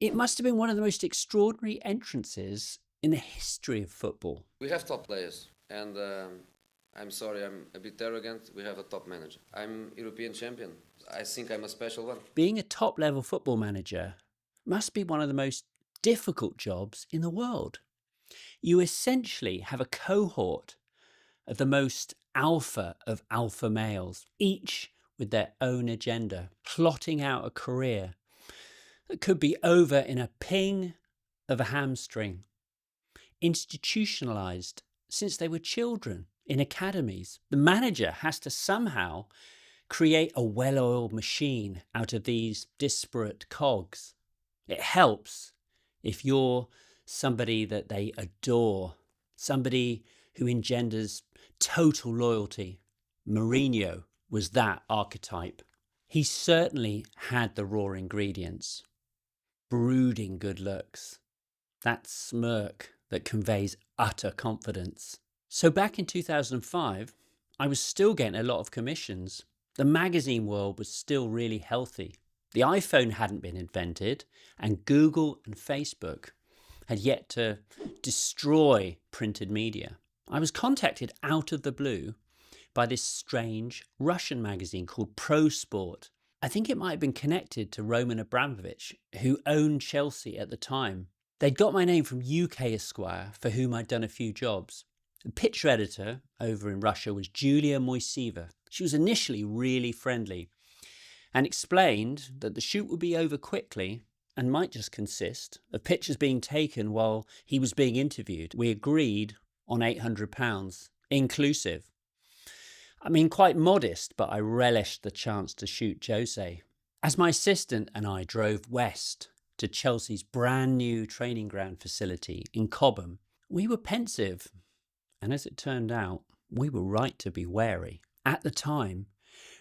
It must have been one of the most extraordinary entrances in the history of football. We have top players, and I'm sorry, I'm a bit arrogant. We have a top manager. I'm European champion. I think I'm a special one. Being a top-level football manager must be one of the most difficult jobs in the world. You essentially have a cohort of the most alpha of alpha males, each with their own agenda, plotting out a career that could be over in a ping of a hamstring, institutionalized since they were children in academies. The manager has to somehow create a well-oiled machine out of these disparate cogs. It helps if you're somebody that they adore, somebody who engenders total loyalty. Mourinho was that archetype. He certainly had the raw ingredients. Brooding good looks, that smirk that conveys utter confidence. So back in 2005, I was still getting a lot of commissions. The magazine world was still really healthy. The iPhone hadn't been invented, and Google and Facebook had yet to destroy printed media. I was contacted out of the blue by this strange Russian magazine called Pro Sport. I think it might have been connected to Roman Abramovich, who owned Chelsea at the time. They'd got my name from UK Esquire, for whom I'd done a few jobs. The picture editor over in Russia was Julia Moiseva. She was initially really friendly and explained that the shoot would be over quickly and might just consist of pictures being taken while he was being interviewed. We agreed on £800, inclusive. I mean, quite modest, but I relished the chance to shoot Jose. As my assistant and I drove west to Chelsea's brand new training ground facility in Cobham, we were pensive. And as it turned out, we were right to be wary. At the time,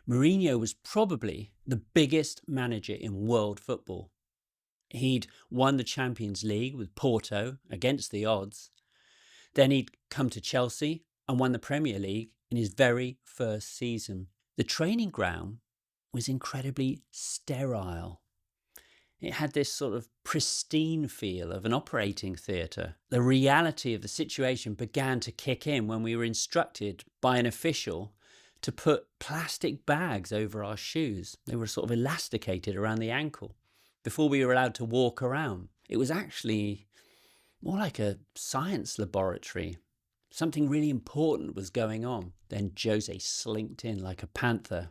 Mourinho was probably the biggest manager in world football. He'd won the Champions League with Porto against the odds. Then he'd come to Chelsea and won the Premier League in his very first season. The training ground was incredibly sterile. It had this sort of pristine feel of an operating theatre. The reality of the situation began to kick in when we were instructed by an official to put plastic bags over our shoes. They were sort of elasticated around the ankle before we were allowed to walk around. It was actually more like a science laboratory. Something really important was going on. Then Jose slinked in like a panther.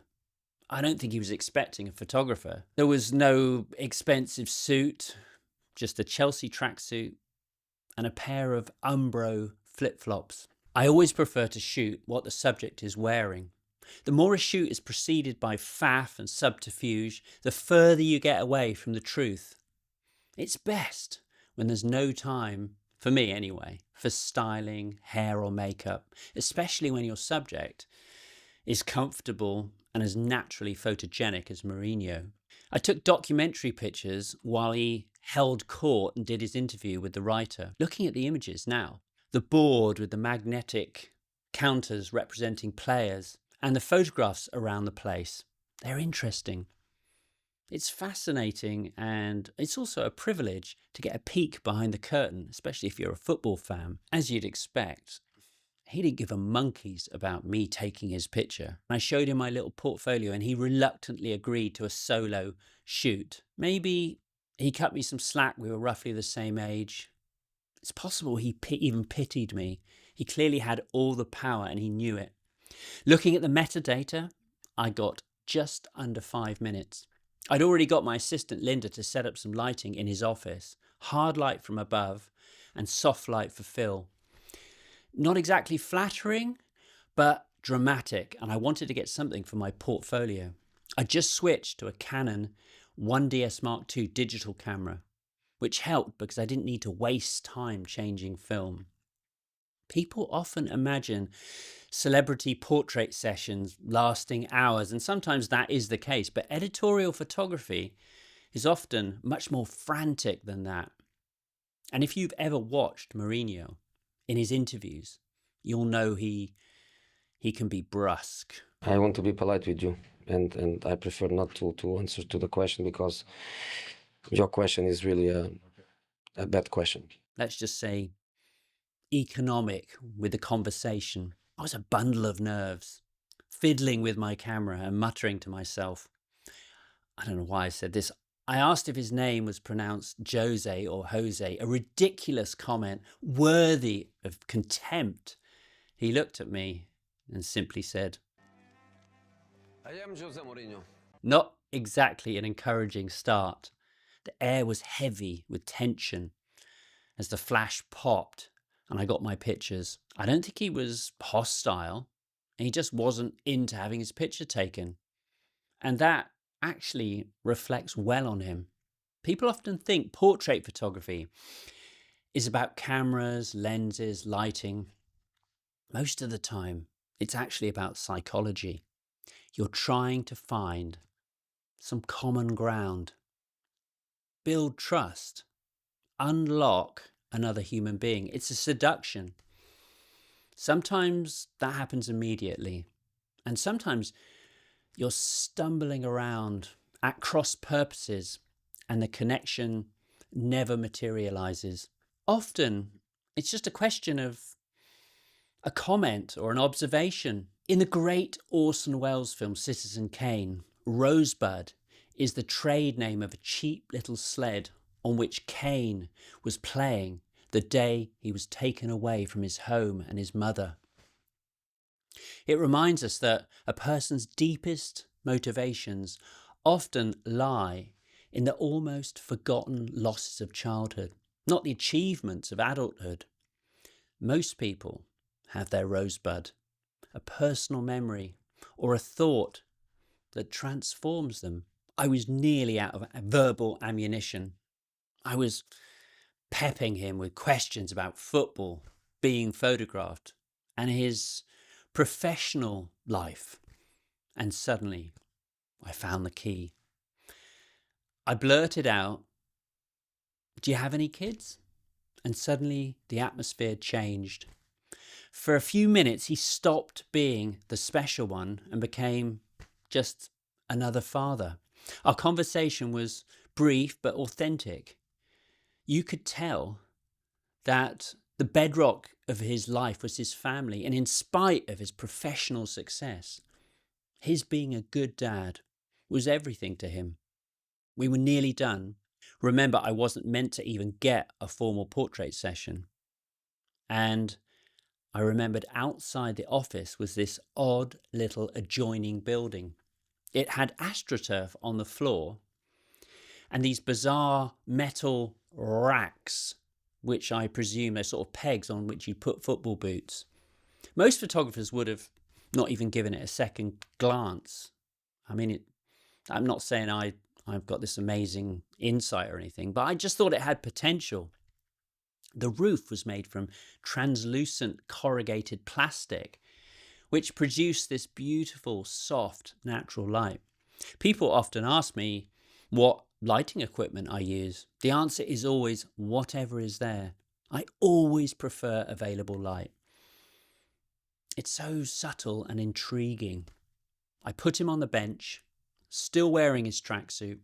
I don't think he was expecting a photographer. There was no expensive suit, just a Chelsea tracksuit and a pair of Umbro flip-flops. I always prefer to shoot what the subject is wearing. The more a shoot is preceded by faff and subterfuge, the further you get away from the truth. It's best when there's no time, for me anyway, for styling, hair or makeup, especially when your subject is comfortable and as naturally photogenic as Mourinho. I took documentary pictures while he held court and did his interview with the writer. Looking at the images now, the board with the magnetic counters representing players and the photographs around the place, they're interesting. It's fascinating, and it's also a privilege to get a peek behind the curtain, especially if you're a football fan. As you'd expect, he didn't give a monkey's about me taking his picture. I showed him my little portfolio and he reluctantly agreed to a solo shoot. Maybe he cut me some slack, we were roughly the same age. It's possible he even pitied me. He clearly had all the power and he knew it. Looking at the metadata, I got just under 5 minutes. I'd already got my assistant Linda to set up some lighting in his office, hard light from above and soft light for Phil. Not exactly flattering, but dramatic, and I wanted to get something for my portfolio. I just switched to a Canon 1DS Mark II digital camera, which helped because I didn't need to waste time changing film. People often imagine celebrity portrait sessions lasting hours, and sometimes that is the case, but editorial photography is often much more frantic than that. And if you've ever watched Mourinho in his interviews, you'll know he can be brusque. I want to be polite with you, and I prefer not to answer to the question because Your question is really a bad question. Let's just say economic with the conversation. I was a bundle of nerves, fiddling with my camera and muttering to myself. I don't know why I said this. I asked if his name was pronounced Jose or Jose, a ridiculous comment worthy of contempt. He looked at me and simply said, I am José Mourinho. not exactly an encouraging start. The air was heavy with tension as the flash popped and I got my pictures. I don't think he was hostile. He just wasn't into having his picture taken. And that actually reflects well on him. People often think portrait photography is about cameras, lenses, lighting. Most of the time, it's actually about psychology. You're trying to find some common ground, build trust, unlock another human being. It's a seduction. Sometimes that happens immediately, and sometimes you're stumbling around at cross purposes and the connection never materializes. Often it's just a question of a comment or an observation. In the great Orson Welles film Citizen Kane, Rosebud is the trade name of a cheap little sled on which Kane was playing the day he was taken away from his home and his mother. It reminds us that a person's deepest motivations often lie in the almost forgotten losses of childhood, not the achievements of adulthood. Most people have their rosebud, a personal memory or a thought that transforms them. I was nearly out of verbal ammunition. I was pepping him with questions about football, being photographed, and his professional life. And suddenly I found the key. I blurted out, "Do you have any kids?" And suddenly the atmosphere changed. For a few minutes, he stopped being the special one and became just another father. Our conversation was brief but authentic. You could tell that the bedrock of his life was his family, and in spite of his professional success, his being a good dad was everything to him. We were nearly done. Remember, I wasn't meant to even get a formal portrait session. And I remembered outside the office was this odd little adjoining building. It had AstroTurf on the floor and these bizarre metal racks, which I presume are sort of pegs on which you put football boots. Most photographers would have not even given it a second glance. I mean, I'm not saying I've got this amazing insight or anything, but I just thought it had potential. The roof was made from translucent corrugated plastic, which produced this beautiful, soft, natural light. People often ask me what lighting equipment I use. The answer is always whatever is there. I always prefer available light. It's so subtle and intriguing. I put him on the bench, still wearing his tracksuit,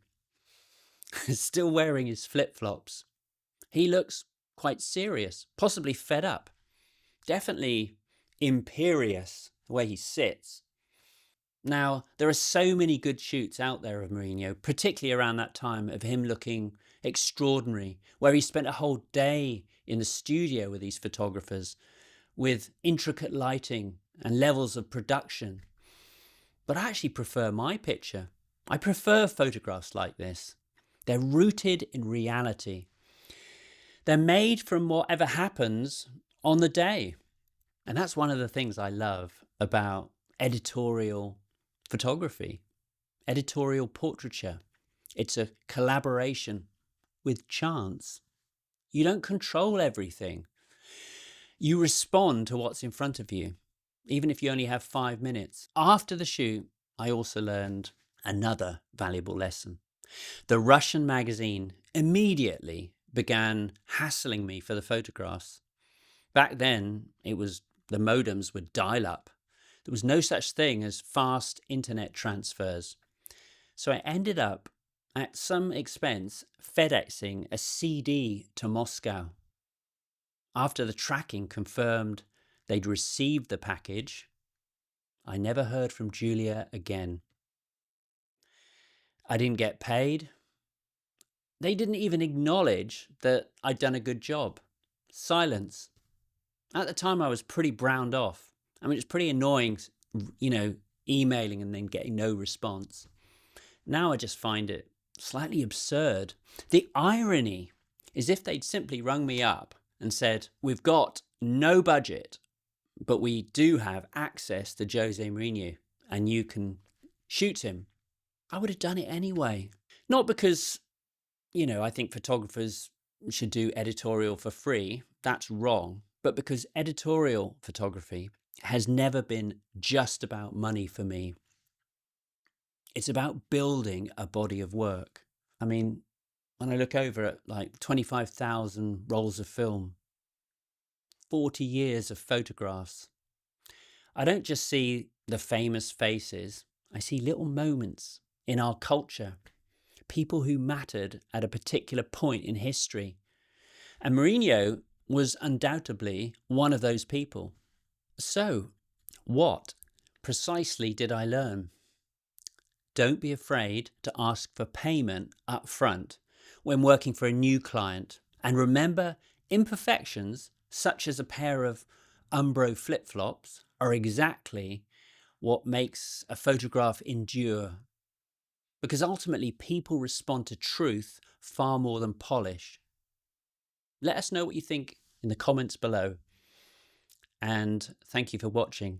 still wearing his flip-flops. He looks quite serious, possibly fed up, definitely imperious the way he sits. Now, there are so many good shoots out there of Mourinho, particularly around that time of him looking extraordinary, where he spent a whole day in the studio with these photographers with intricate lighting and levels of production. But I actually prefer my picture. I prefer photographs like this. They're rooted in reality. They're made from whatever happens on the day. And that's one of the things I love about editorial photography, editorial portraiture. It's a collaboration with chance. You don't control everything. You respond to what's in front of you, even if you only have 5 minutes. After the shoot, I also learned another valuable lesson. The Russian magazine immediately began hassling me for the photographs. Back then, the modems were dial-up. There was no such thing as fast internet transfers. So I ended up at some expense, FedExing a CD to Moscow. After the tracking confirmed they'd received the package, I never heard from Julia again. I didn't get paid. They didn't even acknowledge that I'd done a good job. Silence. At the time, I was pretty browned off. I mean, it's pretty annoying, emailing and then getting no response. Now I just find it slightly absurd. The irony is if they'd simply rung me up and said, we've got no budget, but we do have access to José Mourinho and you can shoot him, I would have done it anyway. Not because, I think photographers should do editorial for free. That's wrong. But because editorial photography has never been just about money for me. It's about building a body of work. I mean, when I look over at like 25,000 rolls of film, 40 years of photographs, I don't just see the famous faces. I see little moments in our culture, people who mattered at a particular point in history. And Mourinho was undoubtedly one of those people. So, what precisely did I learn? Don't be afraid to ask for payment up front when working for a new client. And remember, imperfections, such as a pair of Umbro flip-flops, are exactly what makes a photograph endure. Because ultimately, people respond to truth far more than polish. Let us know what you think in the comments below. And thank you for watching.